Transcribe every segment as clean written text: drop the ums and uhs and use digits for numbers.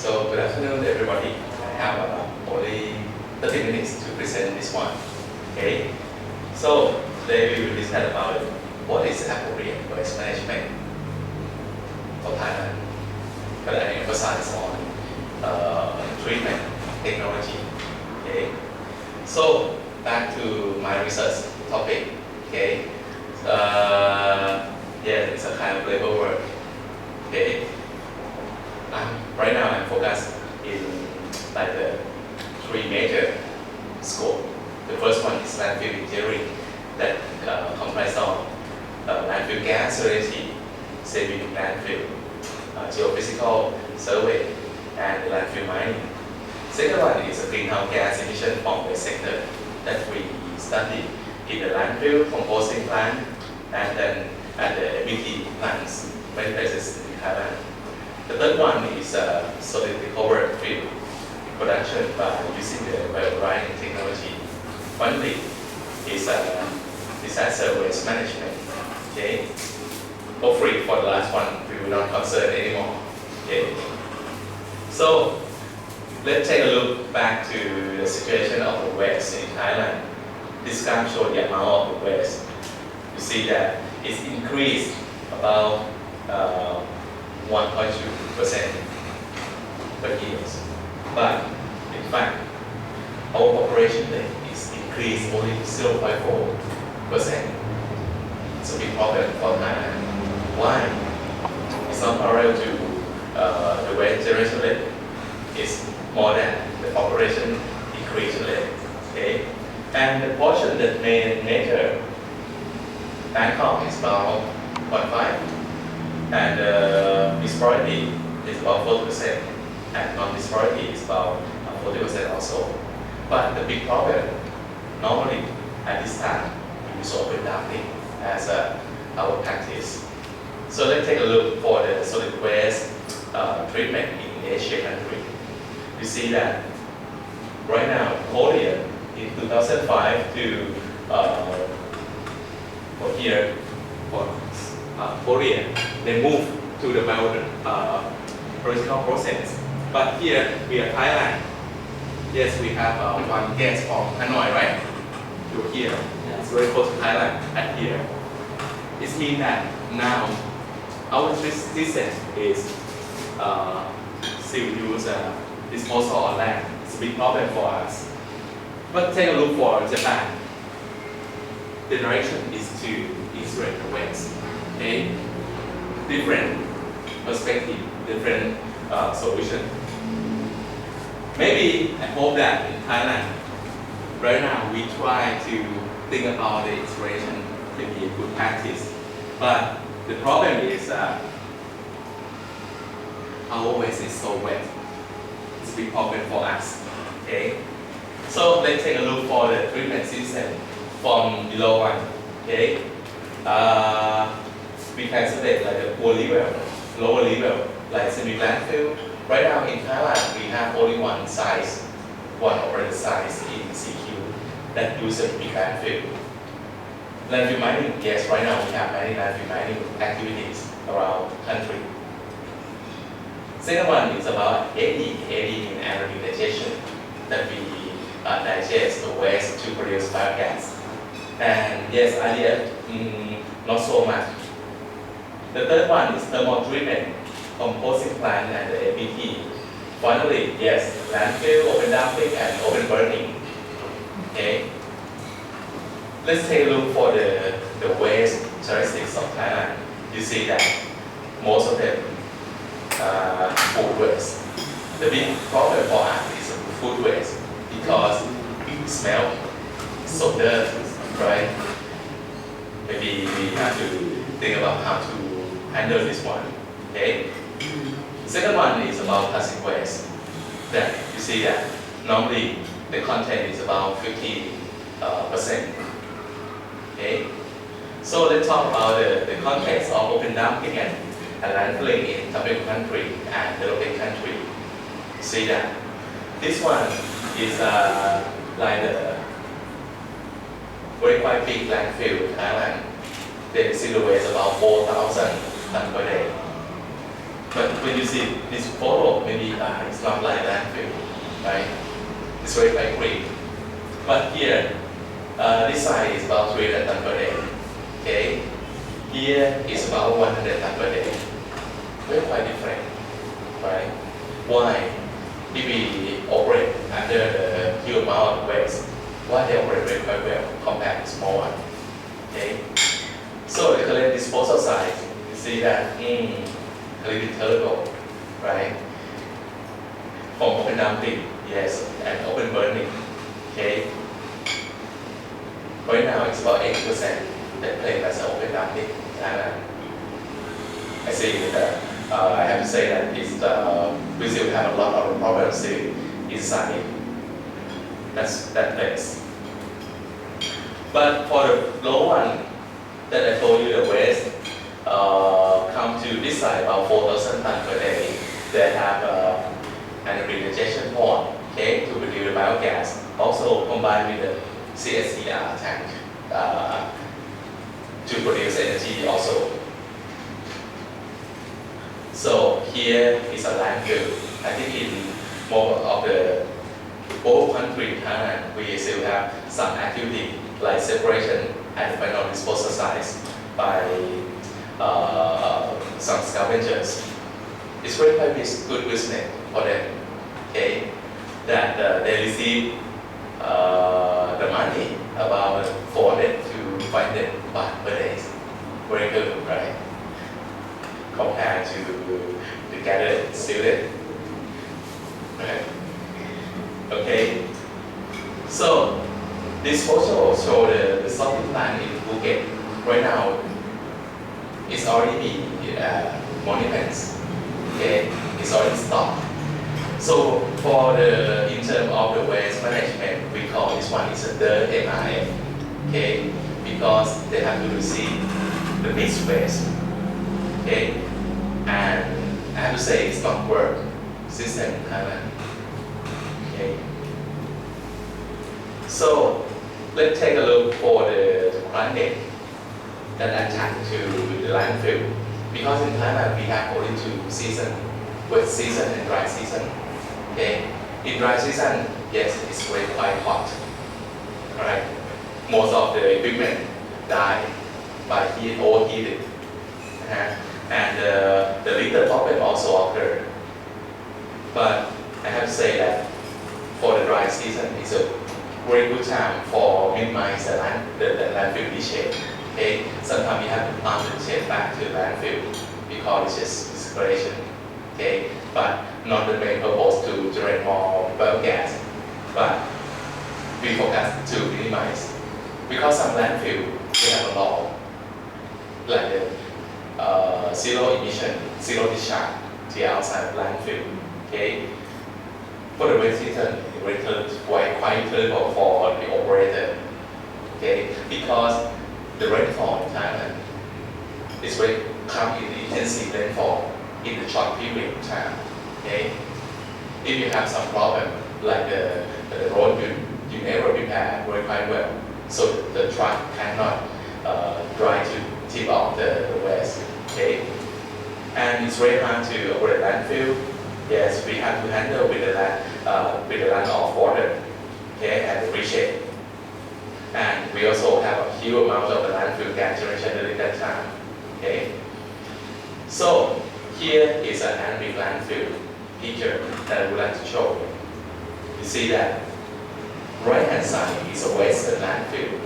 So good afternoon, everybody. I have only 30 minutes to present this one. Okay. So today we will discuss about what is appropriate waste management for Thailand. But I emphasize on treatment technology. Okay. So back to my research topic. Okay. Yeah, it's a kind of labor work. Okay. Right now I'm focused in like the three major scope. The first one is landfill engineering that comprises of landfill gas severity, saving landfill, geophysical survey, and landfill mining. Second one is a greenhouse gas emission from the sector that we study in the landfill composting plant and then at the MBT plants, many places in Thailand. The third one is solid recovered fuel production by using the bio-drying technology. Finally, is disaster waste management. Okay, hopefully for the last one we will not concern anymore. Okay, so let's take a look back to the situation of the waste in Thailand. This graph shows the amount of the waste. You see that it's increased about 1.2% per year. But in fact, our population rate is increased only 0.4%. It's a big problem for Thailand. Why? It's not parallel to the waste generation rate. It's more than the population increase rate. Okay? And the portion that major Bangkok is about 0.5. And disparity is about 40%, and non-disparity is about 40% also. But the big problem, normally at this time, we use open dumping as our practice. So let's take a look for the solid waste treatment in Asia country. You see that right now, Korea in 2005 to for here, for Korea, they moved to the original process. But here we are Thailand. Yes, we have one gas from Hanoi, right? To here. Yeah. It's very close to Thailand at here. It means that now our system is still use disposal on land. It's a big problem for us. But take a look for Japan. The direction is to integrate the waste. Okay? Different perspective, different solution. Maybe I hope that in Thailand, right now we try to think about the integration to be a good practice. But the problem is our waste is so wet. It's a big problem for us. Okay? So let's take a look for the treatment system from below one. Okay? We can select like the poor level, lower level, like semi-landfill. Right now in Thailand, we have only one size, one operating size in CQ that uses big landfill. Landfill mining, yes, right now we have many landfill mining activities around the country. Second one is about AD in anaerobic digestion, that we digest the waste to produce biogas. And yes, idea, not so much. The third one is thermal treatment, composting plant and the APT. Finally, yes, landfill, open dumping and open burning. Okay. Let's take a look for the waste characteristics of Thailand. You see that most of them are food waste. The big problem for us is food waste because it smells so dirty, right? Maybe we have to think about how to handle this one. Okay. Second one is about plastic waste. That you see that normally the content is about 50%. Okay. So let's talk about the context of open dumping and landfilling in developing country and developing country. See that this one is like the very quite big landfill in Thailand. They see the waste about 4,000 tons per day. But when you see this photo, maybe it's not like landfill, right? It's very quite green. But here, this side is about 300 tons per day. Okay, here is about 100 tons per day. Very quite different, right? Why? If we operate under the huge amount of waste, why they operate very quite well compared to small one? Okay, so the current disposal side, you see that a little bit terrible, right? From open dumping, yes, and open burning. Okay, right now it's about 80% that claim as an open dumping in Thailand. I see that. I have to say that we still have a lot of problems still inside that place. But for the low one that I told you, the waste come to this side about 4,000 tons per day. They have an redigestion pond, okay, to produce biogas. Also combined with the CSCR tank to produce energy also. So here is a landfill. I think in most of the both countries, Thailand, we still have some activity like separation and final disposal sites by some scavengers. It's very quite good business for them. Okay, that they receive the money about 400 to 500 baht per day. Very good, right? Compared to the gathered student. Right? Okay. So this photo shows the sorting plant in Phuket. Right now, it's already monuments. Okay, it's already stopped. So for in terms of the waste management, we call this one is a dirt MRF. Okay, because they have to receive the mixed waste. Okay, and I have to say it's not work system in Thailand. Okay, so let's take a look for the climate that attack to the landfill. Because in Thailand we have only two seasons, wet season and dry season. Okay, in dry season, yes, it's very quite hot. Alright, most of the equipment die by heat overheated. And the little problem also occurred. But I have to say that for the dry season, it's a very good time for minimize the landfill leachate. Okay, sometimes we have to pump the leachate back to the landfill because it's just separation. Okay, but not the main purpose to generate more biogas. But we focus to minimize because some landfill they have a law like the zero emission, zero discharge to the outside of landfill. Okay, for the wet season, it's quite terrible for the operator. Okay, because the rainfall in Thailand is very come in intensive rainfall in the short period of time. Okay, if you have some problem like the road you never prepare very quite well, so the truck cannot drive to tip off the waste. Okay, and it's very hard to operate landfill. Yes, we have to handle with the land of water. Okay, and the reshape. And we also have a huge amount of the landfill gas generation during that time. Okay, so here is an anaerobic landfill picture that I would like to show you. You see that right hand side is a western landfill,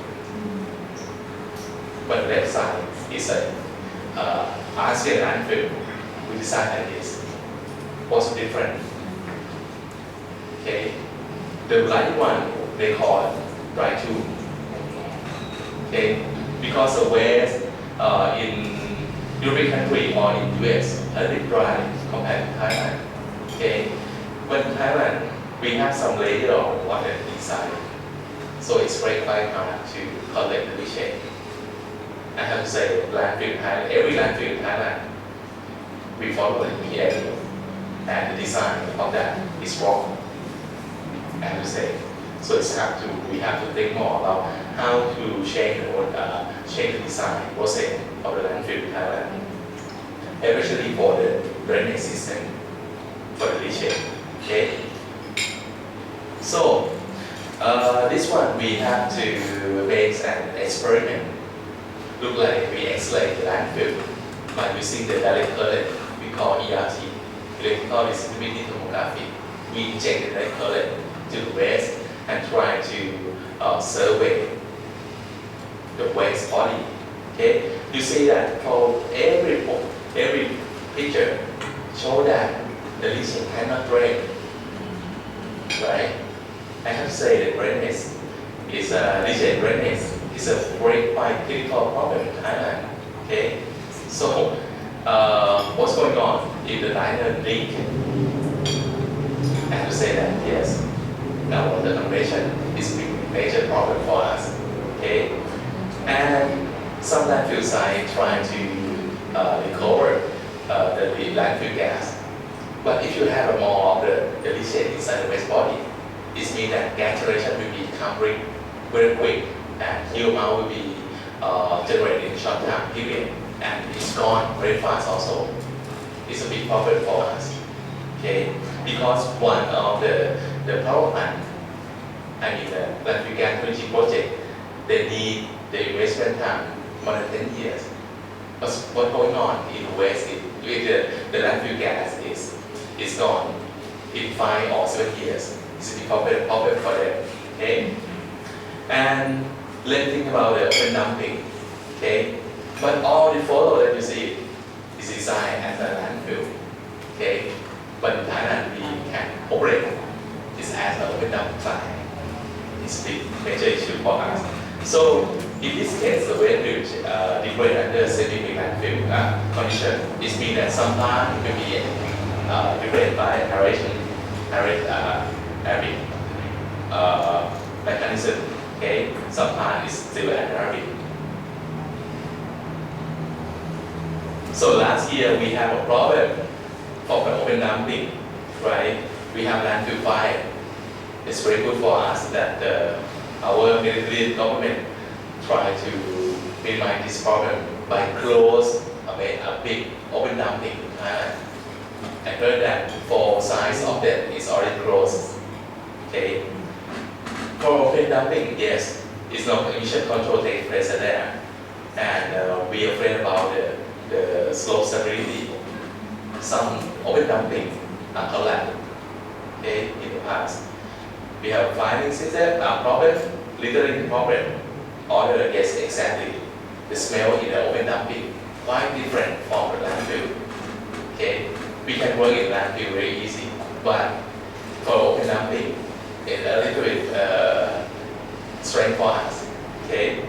but left side is a ASEAN landfill. We decided this. What's different? Okay, the light one they call dry tube. Okay, because the waste in European country or in US a bit dry compared to Thailand. Okay, but in Thailand we have some layer of water inside, so it's very quite hard to collect the leachate. I have to say, landfill in Thailand, every landfill in Thailand, we follow the PM, and the design of that is wrong. I have to say, so we have to think more about how to change the design process of the landfill in Thailand, especially for the drainage system for the leachate. Okay. So this one we have to make an experiment. Look like we isolate the landfill by using the direct current we call ERT, electrical resistivity tomography. We inject the direct current to the waste and try to survey the waste body. Okay, you see that for every picture show that the leachate cannot drain, right? I have to say that drainage is leachate drainage is a very quite critical problem in Thailand. Okay, so what's going on if the liner leak? I have to say that yes, now water conversion is a major problem for us. Okay, and some landfill sites try to recover the landfill gas, but if you have more of the leachate inside the waste body, it means that gas generation will become very quick, and new amount will be generated in short time period, and it's gone very fast also. It's a big problem for us. Okay, because one of the power plant, I mean the landfill gas energy project, they need the investment time more than 10 years. But what's going on in the waste if the landfill gas is gone in 5 or 7 years? It's a big problem for them. Okay, and let's think about the open dumping. Okay, but all the photo that you see is designed as a landfill. Okay, but in Thailand we can operate this as an open dump site. It's a big major issue for us. So in this case, the waste will degrade under semi-landfill condition. It means that some part will be degraded by aeration mechanism. Okay, some part is still anaerobic. So last year we have a problem for the open dumping, right? We have landfill fire. It's very good for us that our military government try to minimize this problem by close a big open dumping in Thailand. I heard that 4 sides of that is already closed. Okay. For open dumping, yes, it's not emission control takes place there, and we are afraid about the slope stability. Some open dumping are collapsed. Okay, in the past, we have finding system problem, littering problem. Order yes, exactly. The smell in the open dumping quite different from the landfill. Okay, we can work in landfill very easy, but for open dumping, it's a little bit strength for us. Okay,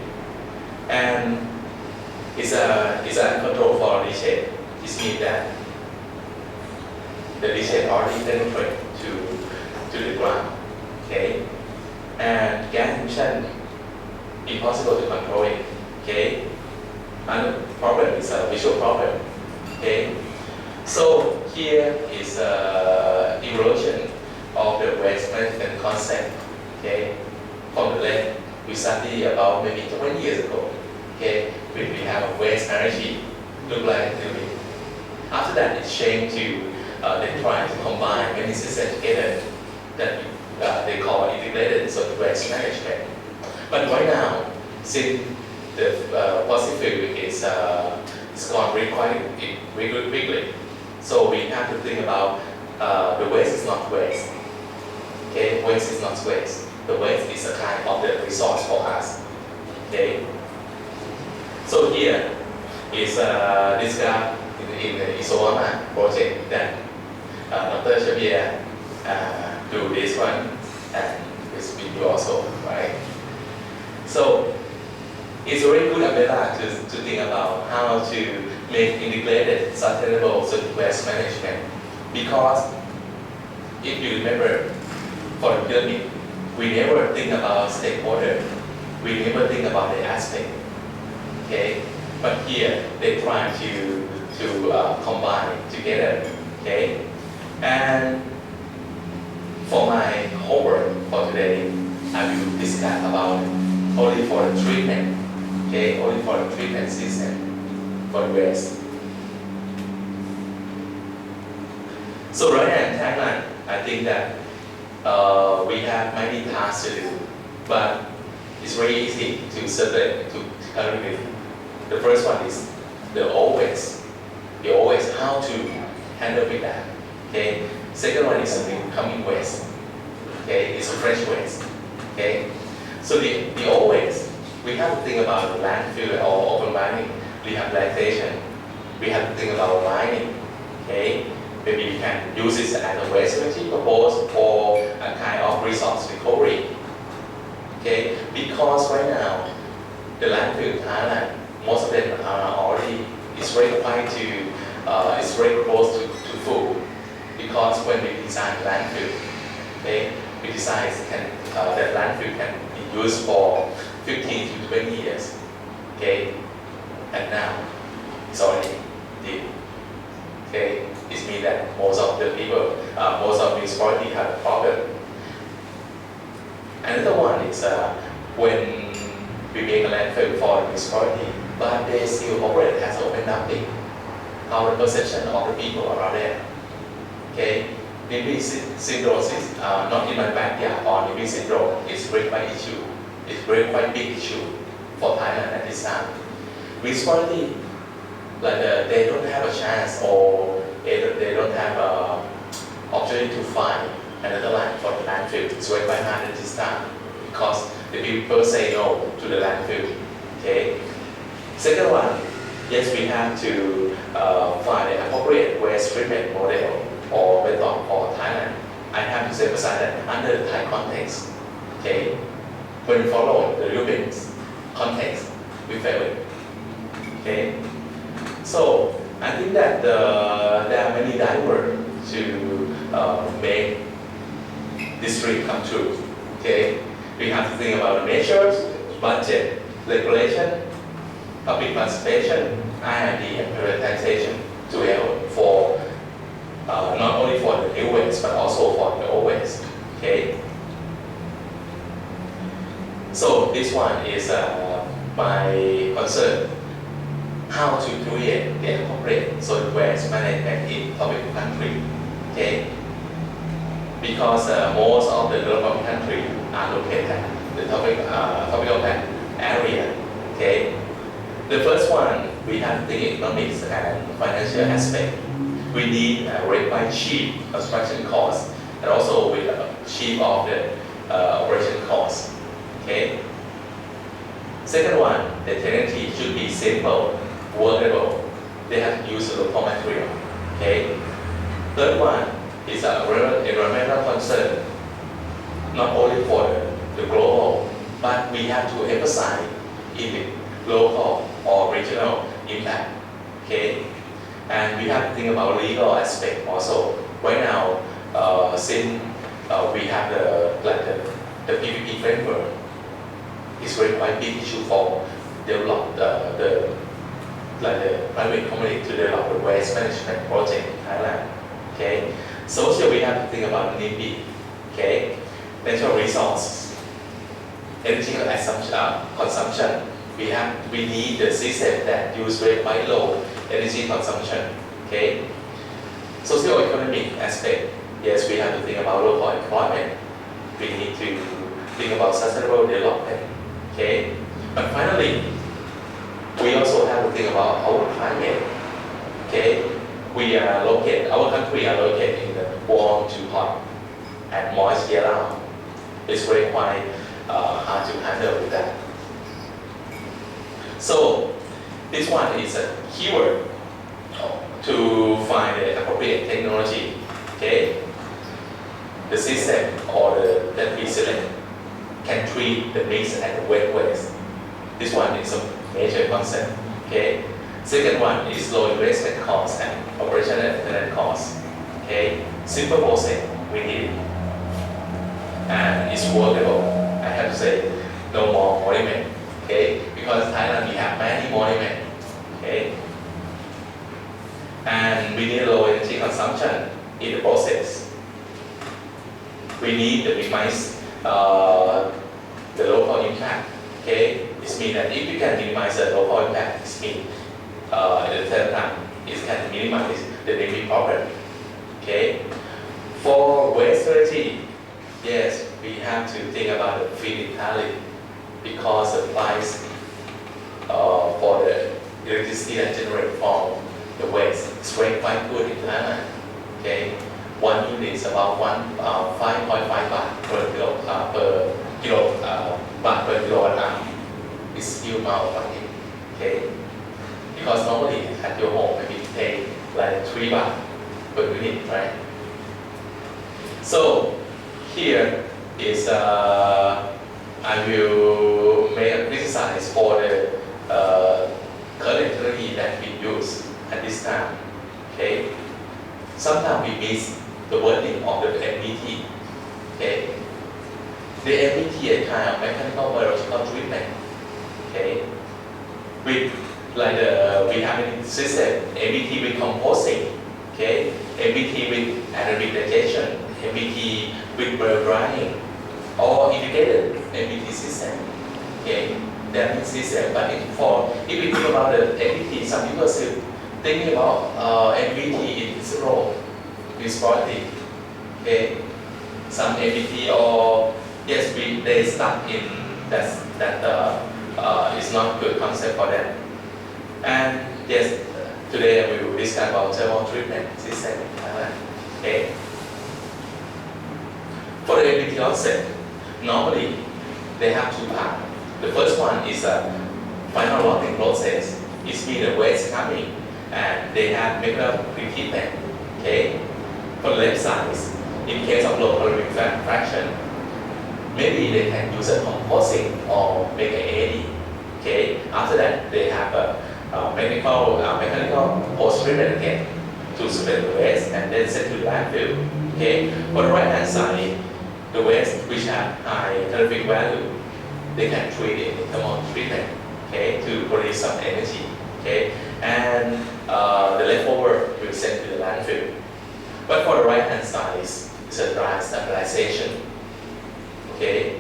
and it's uncontrolled for leachate. This means that the leachate already penetrate to the ground. Okay, and gas emission impossible to control it. Okay, and the problem is a visual problem. Okay, so here is evolution of the waste management concept. Okay, from the left we studied about maybe 20 years ago. Okay, when we have a waste energy look like a bit. After that, it changed to they try to combine many systems together that they call integrated solid waste management. But right now, since the fossil fuel is gone very quickly, so we have to think about the waste is not waste. Okay, waste is not waste. The waste is a kind of the resource for us. Okay. So here is this graph in the Isowama project that Dr. Xavier do this one and this video also, right? So it's a very good umbrella to think about how to make integrated sustainable solid waste management, because if you remember for the pyramid, we never think about stakeholder, we never think about the aspect. Okay, but here they try to combine together. Okay, and for my homework for today, I will discuss about only for the treatment. Okay, only for the treatment system for the waste. So right now in Thailand, I think that we have many tasks to do, but it's very easy to separate to calculate. The first one is the always, how to handle with that. Okay. Second one is the coming waste. Okay, it's a fresh waste. Okay. So the always, we have to think about landfill or open mining, rehabilitation. We have to think about mining. Okay. Maybe we can use this as a waste management purpose or a kind of resource recovery. Okay, because right now the landfill in Thailand, most of them are already it's very quite to it's very close to full. Because when we design landfill, okay, we design that landfill can be used for 15 to 20 years. Okay, and now it's already deep. Okay, it means that most of the people, most of municipalities have a problem. Another one is when we make a landfill for the municipality, but they still operate as open dumping. Our perception of the people around there. Okay, NIMBY syndrome is not in my backyard, or NIMBY syndrome is very quite issue. It's very quite big issue for Thailand at this time. Municipality, they don't have a chance or they don't have an opportunity to find another land for the landfill. It's very quite hard at this time because the people say no to the landfill. Okay. Second one, yes, we have to find an appropriate waste treatment model or method for Thailand. I have to emphasize that under the Thai context. Okay. When we follow the European context, we fail it. Okay. So I think that there are many drivers to make this dream come true. Okay, we have to think about the measures, budget, regulation, public participation, R&D, and prioritization to help for not only for the new waste but also for the old waste. Okay. So this one is my concern. How to create the appropriate solid waste management in tropical country. Okay. Because most of the developing countries are located in the tropical area. Okay. The first one, we have the economics and financial aspect. We need a very quite cheap construction cost and also with cheap of the operation cost. Okay. Second one, the tenancy should be simple, workable. They have to use local material. Okay. Third one is a environmental concern, not only for the global, but we have to emphasize in the local or regional impact. Okay. And we have to think about legal aspect also. Right now, since we have the PPP framework, it's very quite big issue for develop the private company to develop the waste management project in Thailand. Okay, so we have to think about NIMBY. Okay, natural resources, energy consumption. We need the system that use very quite low energy consumption. Okay, socio-economic aspect. Yes, we have to think about local employment. We need to think about sustainable development. Okay, but finally, we also have to think about our climate. Okay, our country are located in the warm to hot and moist year round. It's very quite hard to handle with that. So this one is a keyword to find the appropriate technology. Okay, the system or that we select can treat the mixed and the wet waste. This one is a major concept. Okay. Second one is low investment cost and operational and maintenance cost. Okay. Simple process, we need it. And it's workable. I have to say, no more monument. Okay. Because in Thailand we have many monuments. Okay. And we need low energy consumption in the process. We need to minimize the local impact. Okay. It means that if you can minimize the local impact, it means at the same time it can minimize the NIMBY problem. Okay. For waste strategy, yes, we have to think about the feed-in tariff because the price for the electricity that generated from the waste is very quite good in Thailand. Okay, 1 unit is about 5.5 baht per kilo baht per kilowatt hour. It's still amount of money. Okay, because normally at your home maybe you pay like 3 baht per unit, right? So here is I will make a criticize for the current energy that we use at this time. Okay, sometimes we miss the wording of the MBT. Okay, the MBT is a kind of mechanical biological treatment. Okay, with like we have a system MBT with composting. Okay, MBT with anaerobic digestion, MBT with blow drying, or integrated MBT system. Okay, that means system. But if we think about the MBT, some people still thinking about MBT in its role, responsibility. Okay, some MBT or yes, they stuck in that is not good concept for them. And yes, today we will discuss about thermal treatment system in Thailand. Okay. For the MBT concept, normally they have two parts. The first one is a final rotting process. It means the waste coming and they have mechanical pretreatment. Okay. For the left side, in case of low caloric fraction, maybe they can use a composting or make an AD. Okay. After that, they have a mechanical post-treatment again to separate the waste and then send to the landfill. Okay. For the right hand side, the waste which have high calorific value, they can treat it in thermal treatment. Okay, to produce some energy. Okay, and the leftover will send to the landfill. But for the right hand side is a dry stabilization. Okay,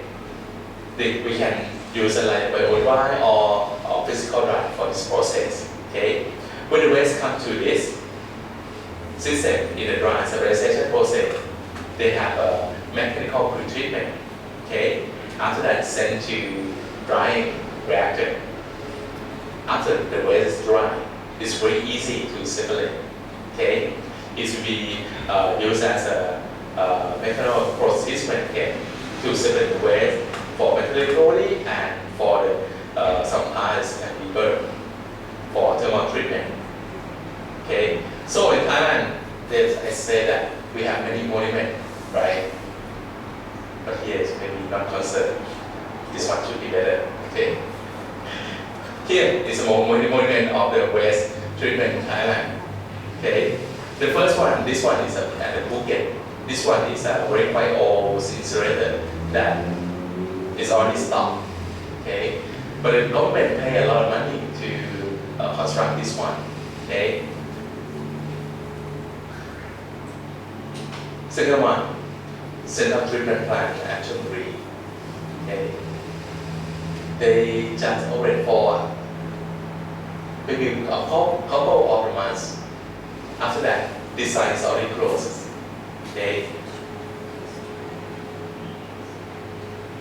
we can use a like bio dry or physical dry for this process. Okay, when the waste comes to this system in the dry stabilization process, they have a mechanical pretreatment. Okay, after that sent to drying reactor. After the waste is dry, it's very easy to separate. Okay, it will be used as a mechanical process again to separate the waste for metallurgy and for the sometimes can be burned for thermal treatment. Okay, so in Thailand, I say that we have many monuments, right? But here is maybe not concerned. This one should be better. Okay. Here is a monument of the waste treatment in Thailand. Okay. The first one, this one is at the Phuket. This one is a very quite old incinerator that is already stopped. Okay. But the government pay a lot of money to construct this one. Okay. Second one, Central Treatment Plant at Chonburi. Okay. They just opened for maybe a couple of months. After that, this site is already closed. Okay.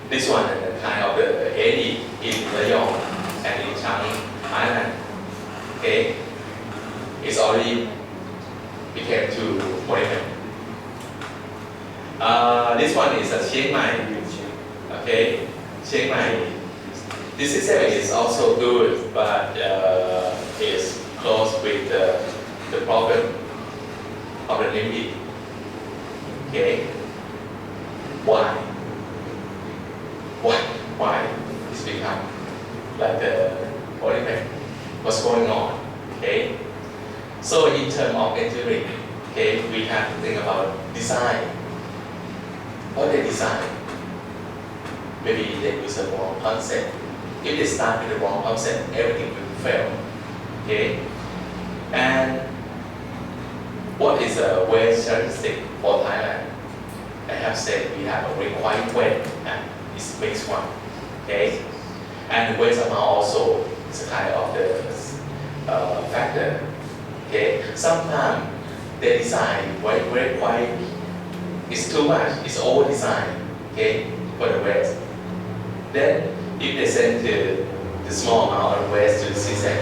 This one is the kind of the AD in Rayong and in Changi Island. Okay. It's already became to monument. This one is a Chiang Mai. Okay, Chiang Mai. This system is also good, but is close with the problem of the NIMBY. Okay, why? It's become like the monument? What's going on? Okay, so in terms of engineering, okay, we have to think about design. What they design? Maybe they use a wrong concept. If they start with the wrong concept, everything will fail. Okay? And what is a waste statistic for Thailand? I have said we have a very quite wet and it's mixed one. Okay? And the waste amount also is a kind of the factor. Okay? Sometimes they design very quite, it's too much, it's over designed, okay, for the waste. Then if they send the small amount of waste to the system,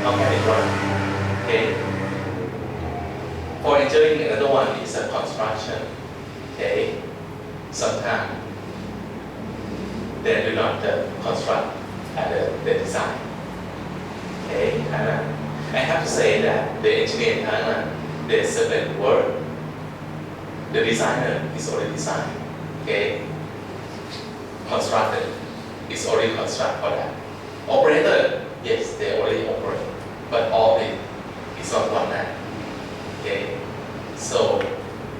how can it run? Okay. For engineering, another one is a construction. Okay. Sometimes they do not construct at the design. Okay. And I have to say that the engineer in Thailand, they separate work. The designer is already designed. Okay. Constructed is already constructed for that. Operator, yes, they already operate, but all of it is not one man. Okay, so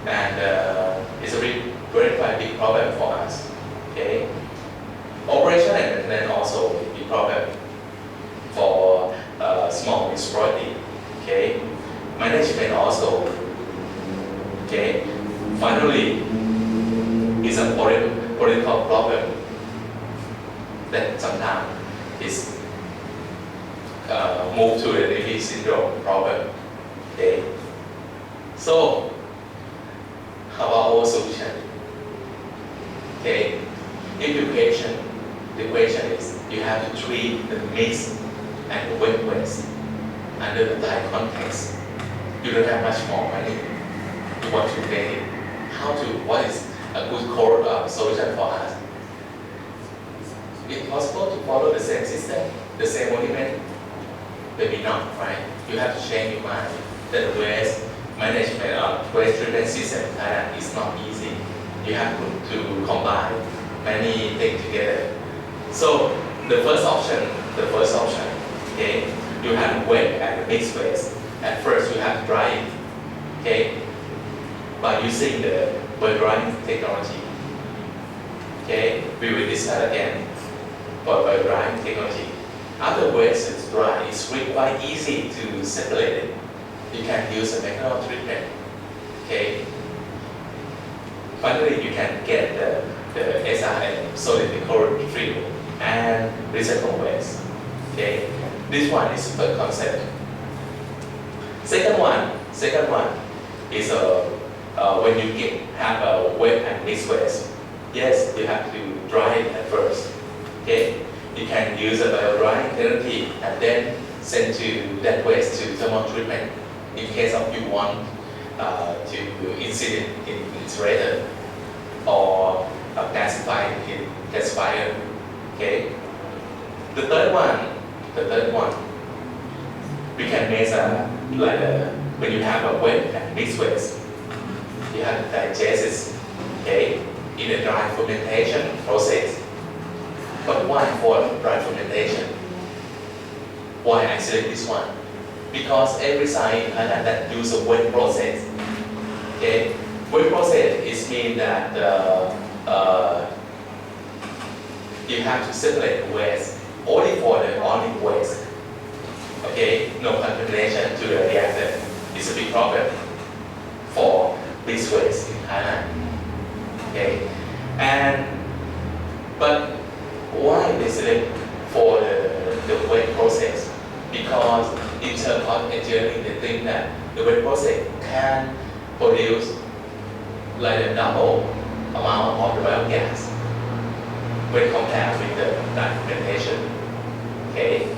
and it's a very quite big problem for us. Okay, operation and then also a big problem for small municipality. Okay, management also. Okay, finally, it's a political problem that sometimes is moved to the defeat syndrome problem. Okay, so how about our solution? Okay, education. The question is you have to treat the mix and the wet waste under the Thai context. You don't have much more money. You want to pay. What is a good core solution for us? It's possible to follow the same system, the same monument? Maybe not, right? You have to change your mind that the waste management or waste treatment system in Thailand is not easy. You have to combine many things together. So the first option, okay, you have wet and mixed waste. At first you have to dry it, okay, by using the drying technology. Okay, we will discuss again for drying technology. After waste is dry, it's really quite easy to separate it. You can use a mechanical treatment. Okay. Finally, you can get the SRM, solid retrievable and recycle waste. Okay. This one is the concept. Second one is when you have a wet and mixed waste. Yes, you have to dry it at first. Okay, you can use a bio-drying technology and then send to that waste to thermal treatment in case of you want to incident in incinerator or gasify in gasifier. Okay. The third one, we can make when you have a wet and mixed waste, you have to digest it. Okay, in a dry fermentation process. But why for dry fermentation? Why I select this one? Because every site in Thailand that use a wet process. Okay, wet process is mean that you have to separate waste only for the organic waste. Okay, no contamination to the reactor. It's a big problem for this waste in Thailand. Okay, but why they select for the wet process? Because in terms of engineering, they think that the wet process can produce like a double amount of the biogas when compared with the dry fermentation. Okay,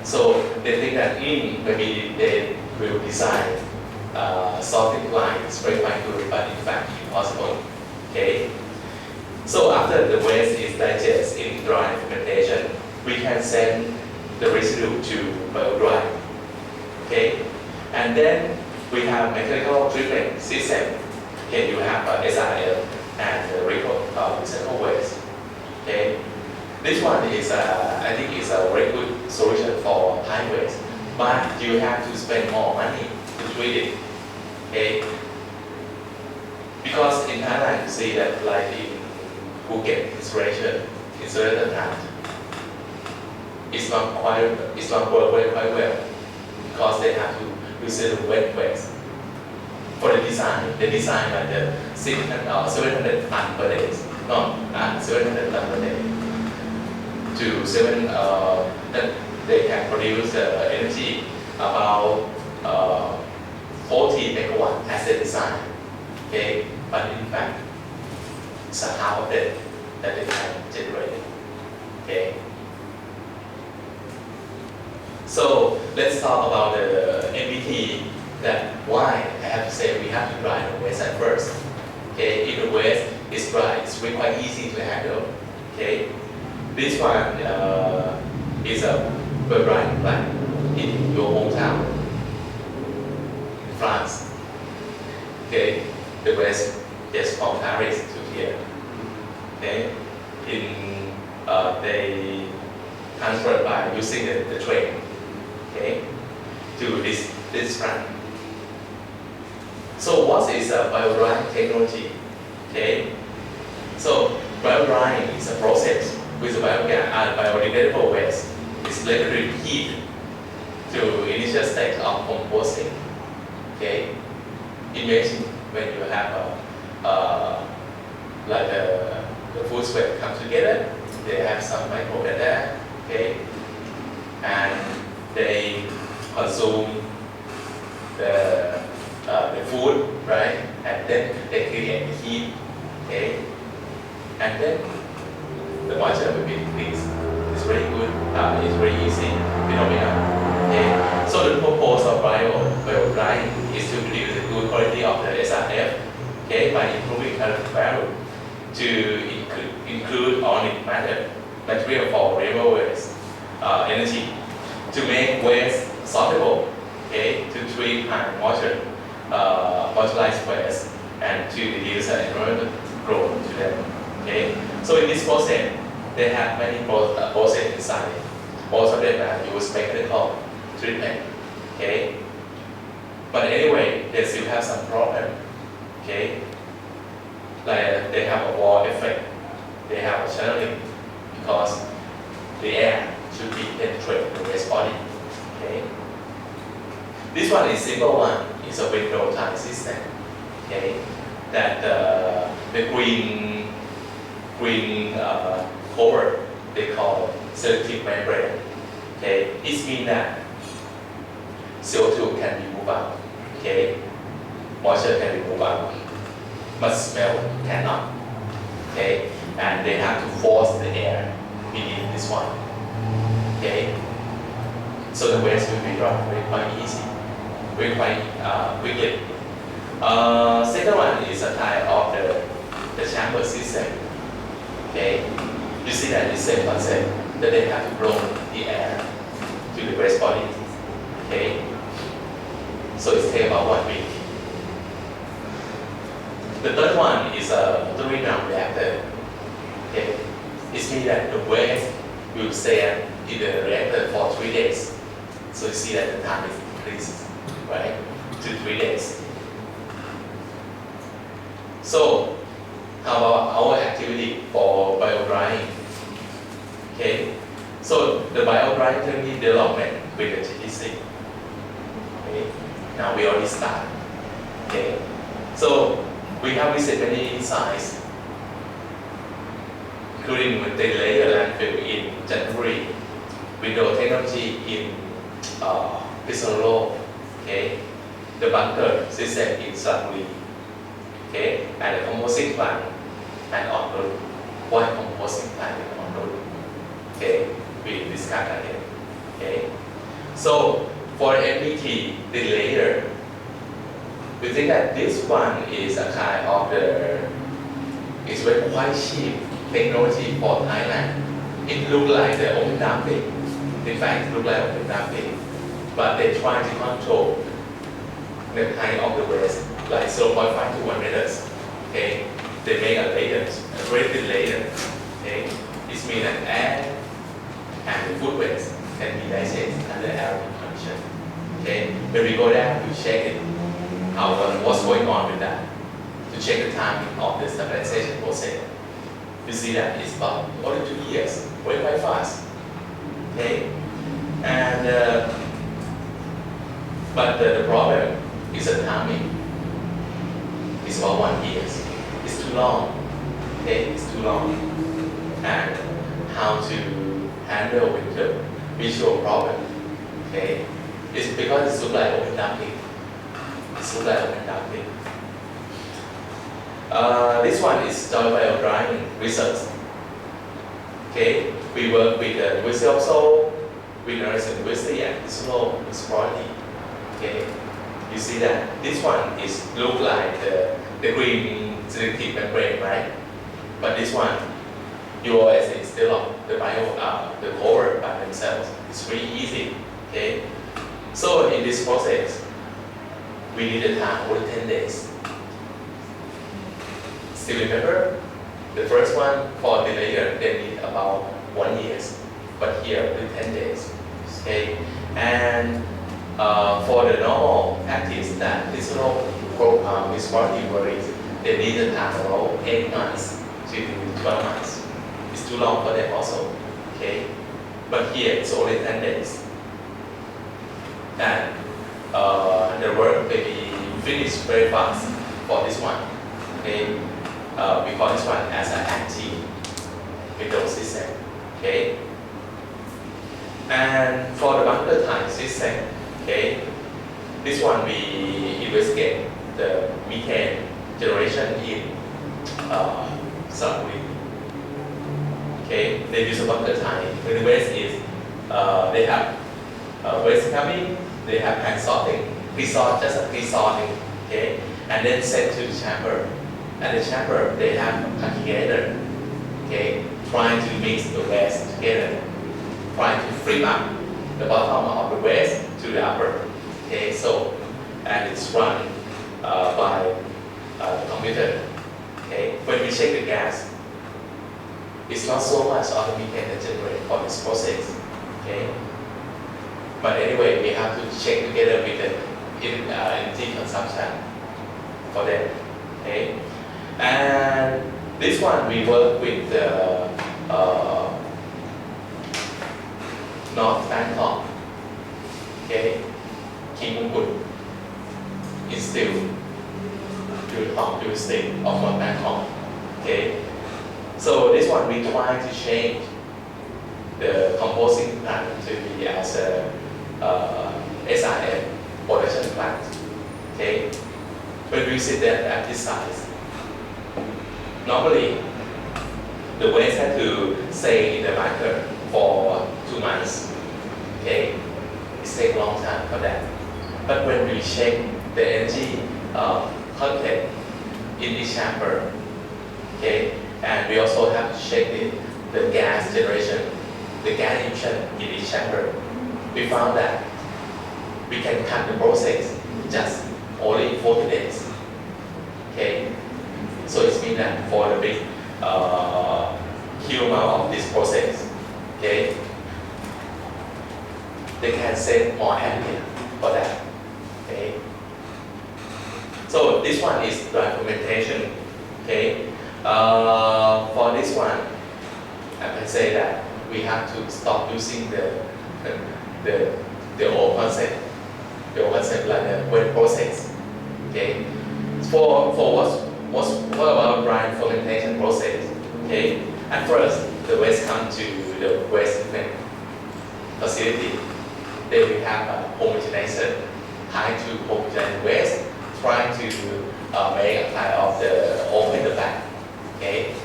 so they think that maybe they will design sorting lines very quite good, but in fact impossible. Okay, so after the waste is digested in dry fermentation, we can send the residue to bio-dry. Okay, and then we have mechanical treatment system. Okay, you have SRL and recycle waste. Okay, this one is I think is a very good solution for Thai waste, but you have to spend more money to treat it. Okay, because in Thailand you see that like in Phuket incinerator plant, it's not work quite well because they have to recycle wet waste. For the design like the 700 ton per day, 700 ton per day to 7 that they can produce energy about 40 megawatt as they design. Okay, but in fact, it's a half of it that they can generate. Okay. So let's talk about the MBT. That why I have to say we have to dry the waste at first. Okay, if the waste is dry, it's really quite easy to handle. Okay, this one is a drying plant in your hometown, in France. Okay, the waste is from Paris to here. Okay, they transfer by using the train. Okay, to this plant. So what is a bio-drying technology? Okay, so bio-drying is a process with biodegradable waste. It's electric heat to initial stage of composting. Okay, imagine when you have the food waste come together, they have some microbe there. Okay, and they consume the food, right? And then they create the heat, okay? And then the moisture will be increased. It's very good. It's very easy phenomenon. Okay. So the purpose of bio drying is to reduce the good quality of the SRF, okay, by improving caloric value to include organic matter, material for renewable waste, energy, to make waste soluble, okay, to treat high moisture. Fertilized waste and to reduce the environmental growth to them. Okay, so in this process, they have many processes inside. Most of them use mechanical treatment. Okay, but anyway, they still have some problem. Okay, like they have a wall effect. They have a channeling because the air should be penetrate the waste body. Okay, this one is simple one. It's a window type system, okay? That the green cover they call selective membrane, okay? It means that CO2 can be moved out, okay? Moisture can be moved out, but smell cannot, okay? And they have to force the air within this one, okay? So the waste will be dry very quite easy. Very quite quickly. Second one is a type of the chamber system. Okay, you see that it's the same concept that they have to blow the air to the waste body. Okay, so it takes about 1 week. The third one is a rotary drum reactor. Okay, it means that the waste will stay in the reactor for 3 days. So you see that the time is increased. Right, 2 to 3 days. So, how about our activity for bio drying? Okay, so the bio drying technique development with the GTC. Okay, now we already start. Okay, so we have received many insights, including with the layer landfill in January, window technology in Pisolo. Okay, the bunker system in Sakuri, okay, and the composting plant and on road. Why composting plant and on road? Okay, we discussed again. Okay, so for MBT, the layer, we think that this one is a kind of it's very quite cheap technology for Thailand. It looks like the open dumping. In fact, it looks like open dumping. But they try to control the kind of the waste, like 0.5 to 1 meters. Okay, they make a layer, a very thin layer. Okay, this means that air and the food waste can be digested under aerobic condition. Okay, when we go there, we check it, what's going on with that, to check the timing of the stabilization process. You see that it's about only 2 years, very quite fast. Okay, and but the problem is the timing. It's about 1 year. It's too long. Okay, it's too long. And how to handle with the visual problem. Okay, it's because it's look like open dumping. It's look like open ducting. This one is joint bio drying research. Okay, we work with the University of Seoul, with National University and National Municipality. Okay, you see that this one is look like the green selective membrane, right? But this one, UOS is developed the cover by themselves. It's really easy. Okay, so in this process, we need a time only 10 days. Still remember, the first one for the layer they need about 1 year, but here only 10 days. Okay, and for the normal practice that this quality varies, they need a time around 8 months to 12 months. It's too long for them also. Okay, but here it's only 10 days, and the work may be finished very fast for this one. Okay, we call this one as an active window system. Okay, and for the bunker time system, okay, this one we investigate the methane generation in submarine. Okay, they use a bunker time. The waste is they have waste coming, they have hand sorting, just a pre-sorting, okay, and then sent to the chamber. And the chamber they have a together, okay, trying to mix the waste together, trying to free up the bottom of the waste to the upper. Okay, so and it's run by the computer. Okay, when we check the gas, it's not so much of the methane that generated for this process. Okay, but anyway, we have to check together with the energy consumption for them. Okay, and this one we work with the North Bangkok. Okay, King Mongkut Institute, University of North Bangkok. Okay, so this one we try to change the composting plant to be as a SRM production plant. Okay, when we visit that at this size, normally the waste had to stay in the bunker for 2 months. Okay, it takes a long time for that. But when we check the energy content in each chamber, okay, and we also have to check the gas generation, the gas emission in each chamber, we found that we can cut the process just only 40 days. Okay, so it means that for the big huge amount of this process, okay, they can save more energy for that. Okay, so this one is the implementation. Okay, for this one, I can say that we have to stop using the old concept, like the wet process. Okay, for what about dry fermentation process? Okay, at first the waste comes to the waste treatment facility. Then we have a homogenizer, trying to homogenize waste, trying to make a kind of the open the back. Okay,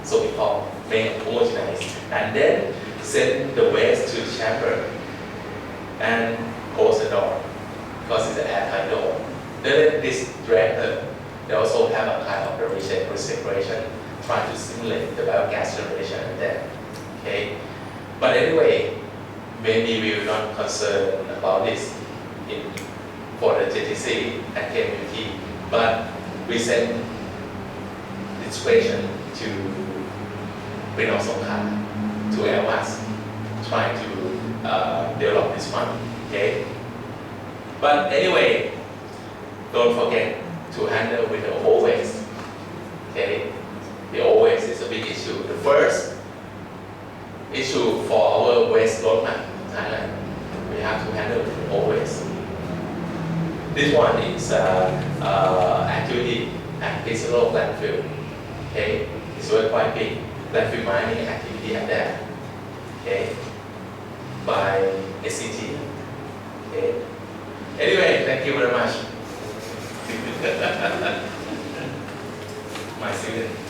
so we call make homogenize, and then send the waste to the chamber and close the door because it's an airtight door. Then this director, they also have a kind of the recirculation, trying to simulate the biogas generation there. Okay, but anyway, maybe we will not concern about this for the JTC and KMUT, but we send this question to Prince Songkhan, to Airbus, trying to develop this one. Okay, but anyway, don't forget to handle with the old waste. Okay, the old waste is a big issue. The first issue for our waste roadmap in Thailand, we have to handle with the old waste. This one is activity at Komsilp landfill. Okay, it's very quite big landfill mining activity at that. Okay, by SCT. Okay. Anyway, thank you very much. My student.